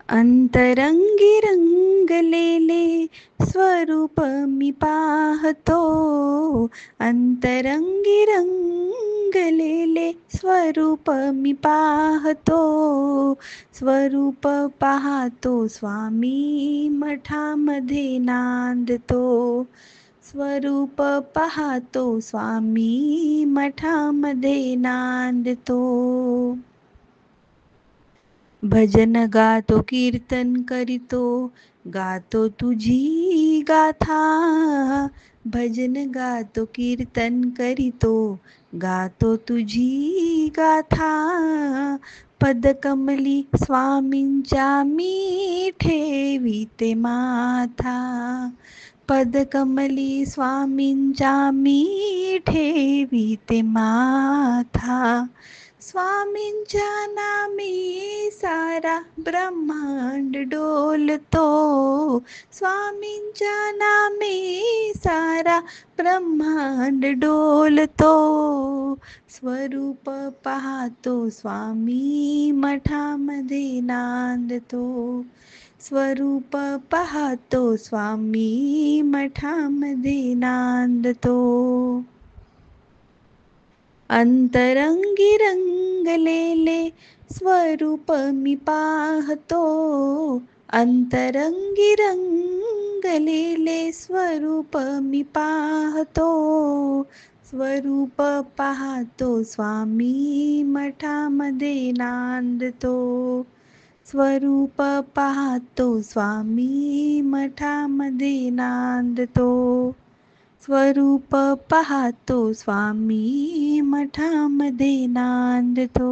अंतरंगी रंगलेले स्वरूप मी पाहतो. अंतरंगी रंगलेले स्वरूप मी पाहतो. स्वरूप पाहतो स्वामी मठामध्ये नांदतो. स्वरूप पाहतो स्वामी मठामध्ये नांदतो. भजन गातो कीर्तन करीतो, गातो तुझी गाथा. भजन गातो कीर्तन करीतो, गातो तुझी गाथा. पदकमली स्वामींच्या मी ठेवीते माथा. पदकमली स्वामींच्या मी ठेवीते माथा. स्वामींच्या नामी सारा ब्रह्मांड डोलतो. स्वामींच्या नामी सारा ब्रह्मांड डोलतो. स्वरूप पाहतो स्वामी मठामध्ये नांदतो. स्वरूप पाहतो स्वामी मठामध्ये नांदतो. अंतरंगी रंगलेले स्वरूप मी पाहतो. अंतरंगी रंगलेले स्वरूप मी पाहतो. स्वरूप पाहतो स्वामी मठामध्ये नांदतो. स्वरूप पाहतो स्वामी मठामध्ये नांदतो. स्वरूप पाहतो स्वामी मठामध्ये नांदतो.